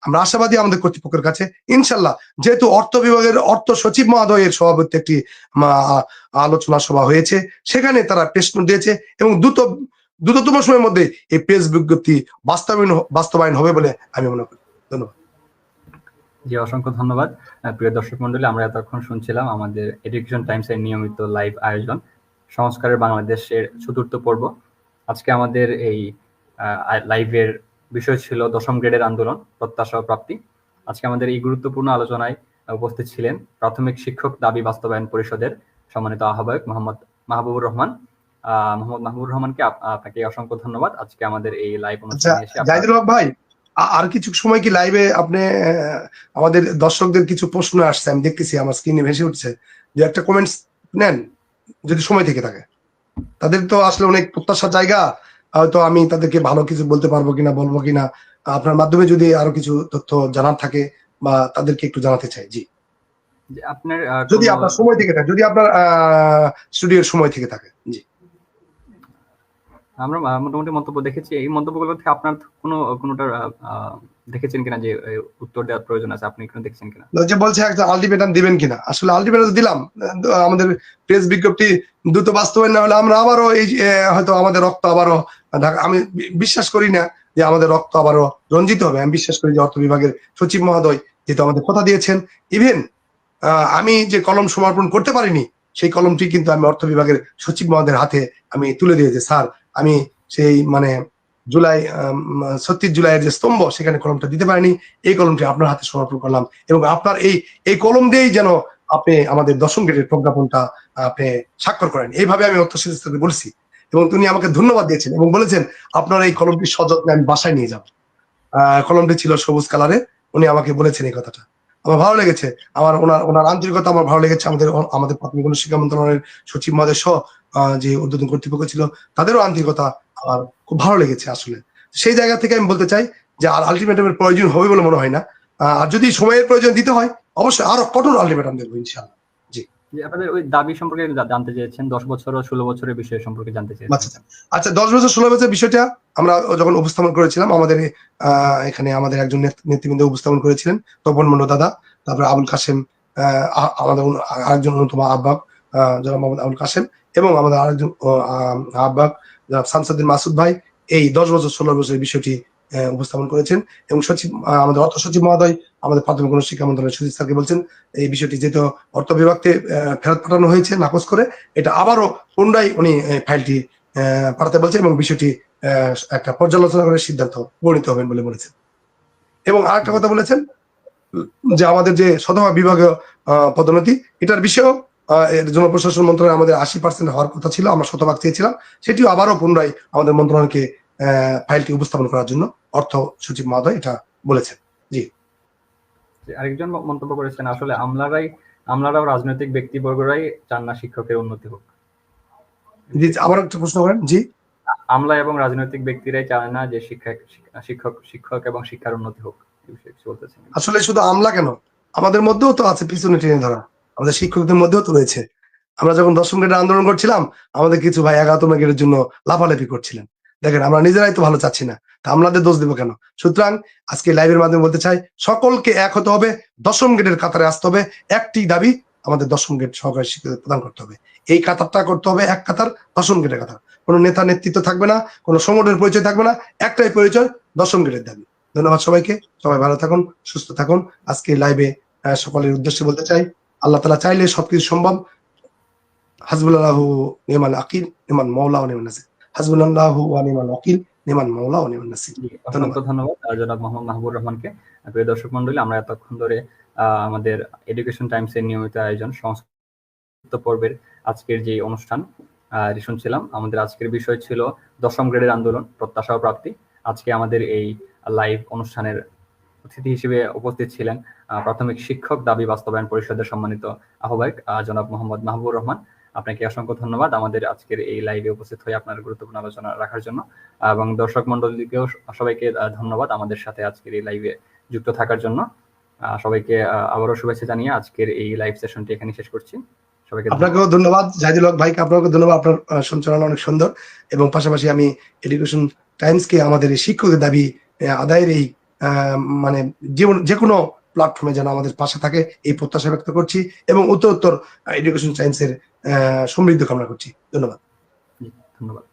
আমরা আশাবাদী আমাদের কর্তৃপক্ষের কাছে ইনশাল্লাহ, যেহেতু অর্থ বিভাগের অর্থ সচিব মহোদয়ের সভাপতিত্বে একটি আলোচনা সভা হয়েছে, সেখানে তারা প্রেস নোট দিয়েছে এবং দ্রুততম সময়ের মধ্যে এই প্রেস বিজ্ঞপ্তি বাস্তবায়ন হবে বলে আমি মনে করি। ধন্যবাদ। জি, অসংখ্য ধন্যবাদ। প্রিয় দর্শক মন্ডলী, আমরা এতক্ষণ শুনছিলাম আমাদের এডুকেশন টাইমস এর নিয়মিত লাইভ আয়োজন সংস্কারের বাংলাদেশের চতুর্থ পর্ব। আজকে আমাদের এই লাইভের বিষয় ছিল দশম গ্রেডের আন্দোলন, প্রত্যাশা ও প্রাপ্তি। আজকে আমাদের এই গুরুত্বপূর্ণ আলোচনায় উপস্থিত ছিলেন প্রাথমিক শিক্ষক দাবি বাস্তবায়ন পরিষদের সম্মানিত আহ্বায়ক মোহাম্মদ মাহবুবুর রহমান। মোহাম্মদ মাহবুবুর রহমানকে আপনাকে অসংখ্য ধন্যবাদ আজকে আমাদের এই লাইভ অনুষ্ঠানে এসে। জাহিদুল হক ভাই, আর কিছু সময় কি লাইভে আপনি আমাদের দর্শকদের কিছু প্রশ্ন আসছে, আমি দেখতেছি আমার স্ক্রিনে ভেসে উঠছে, যে একটা কমেন্টস নেন যদি সময় থেকে থাকে। তাদের তো আসলে অনেক প্রত্যাশার জায়গা, হয়তো আমি তাদেরকে ভালো কিছু বলতে পারবো কিনা, বলবো কিনা, আপনার মাধ্যমে যদি আরো কিছু তথ্য জানার থাকে বা তাদেরকে একটু জানাতে চাই। জি, আপনার যদি আপনার সময় থেকে থাকে, যদি আপনার স্টুডিওর সময় থেকে থাকে। জি, আমরা মোটামুটি মন্তব্য দেখেছি। এই মন্তব্যগুলো থেকে আপনার কোনোটা দেখেছেন কিনা যে উত্তর দেওয়ার প্রয়োজন আছে, আপনি কোনো দেখছেন কিনা? যে বলছে একটা আলটিমেটাম দিবেন কিনা, আসলে আলটিমেটাম দিলাম, আমাদের প্রেস বিজ্ঞপ্তি দ্রুত বাস্তবায়ন না হলে আমরা আবারও এই হয়তো আমাদের রক্ত আবারও, আমি বিশ্বাস করি না যে আমাদের রক্ত আবারও রঞ্জিত হবে। আমি বিশ্বাস করি যে অর্থ বিভাগের সচিব মহোদয় যেহেতু আমাদের কথা দিয়েছেন, ইভেন আমি যে কলম সমর্পণ করতে পারিনি সেই কলমটি কিন্তু আমি অর্থ বিভাগের সচিব মহোদয়ের হাতে আমি তুলে দিয়েছি। স্যার, আমি সেই জুলাই 36 জুলাইয়ের যে স্তম্ভ, সেখানে কলমটা দিতে পারিনি, এই কলমটি আপনার হাতে সমর্পণ করলাম এবং আপনার এই কলম দিয়েই যেন আপনি আমাদের দশম গ্রেডের প্রজ্ঞাপনটা আপনি স্বাক্ষর করেন, এইভাবে আমি অর্থ সচিবকে বলছি এবং তিনি আমাকে ধন্যবাদ দিয়েছেন এবং বলেছেন আপনার এই কলমটি সযত্নে আমি বাসায় নিয়ে যাব। কলমটি ছিল সবুজ কালারে, উনি আমাকে বলেছেন এই কথাটা, আমার ভালো লেগেছে। আমার ওনার আন্তরিকতা আমার ভালো লেগেছে। আমাদের প্রাথমিক শিক্ষা মন্ত্রণালয়ের সচিব মহোদয় সহ যে উদ্বোধন কর্তৃপক্ষ ছিল, তাদেরও আন্তরিকতা আমার খুব ভালো লেগেছে। আসলে সেই জায়গা থেকে আমি বলতে চাই যে আর আলটিমেটামের প্রয়োজন হবে বলে মনে হয় না। আর যদি সময়ের প্রয়োজন দিতে হয় অবশ্যই আরো কঠোর আলটিমেটাম দেবো ইনশাআল্লাহ। জি, আপনাদের ওই দাবি সম্পর্কে জানতে চেয়েছেন, 10 বছর ও 16 বছরের বিষয় সম্পর্কে জানতে চেয়েছেন। আচ্ছা, 10 বছর 16 বছরের বিষয়টা আমরা যখন উপস্থাপন করেছিলাম, আমাদের এখানে আমাদের একজন নেতৃবৃন্দ উপস্থাপন করেছিলেন, তপন মন্ডল দাদা, তারপরে আবুল কাসেম, আমাদের আরেকজন অন্যতম আহ্বায়ক জনাব মোহাম্মদ আবুল কাসেম, এবং আমাদের আরেকজন আহ্বায়ক জনাব শামসুদ্দিন মাসুদ ভাই এই 10 বছর 16 বছরের বিষয়টি উপস্থাপন করেছেন এবং সচিব আমাদের অর্থ সচিব মহোদয় আমাদের প্রাথমিক শিক্ষা মন্ত্রণালয়ের সচিব স্যারকে বলছেন এই বিষয়টি যেহেতু অর্থ বিভাগকে ফেরত পাঠানো হয়েছে নাকচ করে, এটা আবারও পুনরায় উনি ফাইলটি পাঠাতে বলছেন এবং বিষয়টি একটা পর্যালোচনা করে সিদ্ধান্ত উপনীত হবেন বলে বলেছেন। এবং আরেকটা কথা বলেছেন যে আমাদের যে শতভাগ বিভাগীয় পদোন্নতি, এটার বিষয়েও জনপ্রশাসন মন্ত্রণালয় আমাদের 80% হওয়ার কথা ছিল, আমরা শতভাগ চেয়েছিলাম, সেটিও আবারও পুনরায় আমাদের মন্ত্রণালয়কে ফাইলটি উপস্থাপন করার জন্য অর্থ সচিব মহোদয় এটা বলেছেন। জি, আরেকজন মন্তব্য করেছেন আসলে আমলারাও রাজনৈতিক ব্যক্তিবর্গরাই চান না শিক্ষকের উন্নতি হোক। জি, আবার একটা প্রশ্ন করেন। জি, আমলা এবং রাজনৈতিক ব্যক্তিরাই চান না যে শিক্ষক এবং শিক্ষার উন্নতি হোক। আসলে শুধু আমলা কেন, আমাদের মধ্যেও তো আছে পিছনে টেনে ধরা, আমাদের শিক্ষকদের মধ্যেও তো রয়েছে। আমরা যখন 10ম গ্রেডে আন্দোলন করছিলাম, আমাদের কিছু ভাই 11তম গ্রেডের জন্য লাফালাফি করছিলেন। দেখেন, আমরা নিজেরাই তো ভালো চাচ্ছি না, তা আমলাদের দোষ দেবো কেন? সুতরাং আজকে লাইভের মাধ্যমে বলতে চাই, সকলকে এক হতে হবে, 10ম গ্রেডের কাতারে আসতে হবে। একটি দাবি, আমাদের 10ম গ্রেড সহকারী শিক্ষক প্রদান করতে হবে। এই কাতারটা করতে হবে এক কাতার, 10ম গ্রেডের কাতার। কোনো নেতা নেতৃত্ব থাকবে না, কোনো সংগঠনের পরিচয় থাকবে না, একটাই পরিচয়, 10ম গ্রেডের দাবি। ধন্যবাদ সবাইকে, সবাই ভালো থাকুন, সুস্থ থাকুন। আজকে লাইভে সকলের উদ্দেশ্যে বলতে চাই, আল্লাহ তাআলা চাইলে সবকিছু সম্ভব। হাসবুনাল্লাহু নিমাল আকিল নিমান মাওলা ওয়া নিমান নাসির। হাসবুনাল্লাহু ওয়া নিমাল ওয়াকিল নিমান মাওলা ওয়া নিমান নাসির। অসংখ্য ধন্যবাদ জনাব মোহাম্মদ মাহবুবুর রহমানকে। প্রিয় দর্শক মণ্ডলী, আমরা এতক্ষণ ধরে আমাদের এডুকেশন টাইমস এর নিয়মিত আয়োজন সংস্কৃত পর্বের আজকের যে অনুষ্ঠান শুনছিলাম। আমাদের আজকের বিষয় ছিল 10ম গ্রেডের আন্দোলন, প্রত্যাশা ও প্রাপ্তি। আজকে আমাদের এই লাইভ অনুষ্ঠানের অতিথি হিসেবে উপস্থিত ছিলেন প্রাথমিক শিক্ষক দাবি বাস্তবায়ন পরিষদের সম্মানিত আহ্বায়ক জনাব মোহাম্মদ মাহবুবুর রহমান। আপনাকে অসংখ্য ধন্যবাদ আমাদের আজকের এই লাইভে উপস্থিত হয়ে আপনার গুরুত্বপূর্ণ আলোচনা রাখার জন্য, এবং দর্শক মন্ডলীকেও সবাইকে ধন্যবাদ আমাদের সাথে আজকের এই লাইভে যুক্ত থাকার জন্য। সবাইকে আবারও শুভেচ্ছা জানিয়ে আজকের এই লাইভ সেশনটি এখানে শেষ করছি। সবাইকে আপনাকেও ধন্যবাদ জাহিদুল হক ভাইকে, আপনাকে ধন্যবাদ, আপনার সঞ্চালনা অনেক সুন্দর। এবং পাশাপাশি আমি এডুকেশন টাইমসকে আমাদের এই শিক্ষকদের দাবি আদায়ের এই মানে যে কোনো প্ল্যাটফর্মে যেন আমাদের পাশে থাকে এই প্রত্যাশা ব্যক্ত করছি এবং উত্তর এডুকেশন সায়েন্সের সমৃদ্ধ কামনা করছি। ধন্যবাদ। ধন্যবাদ।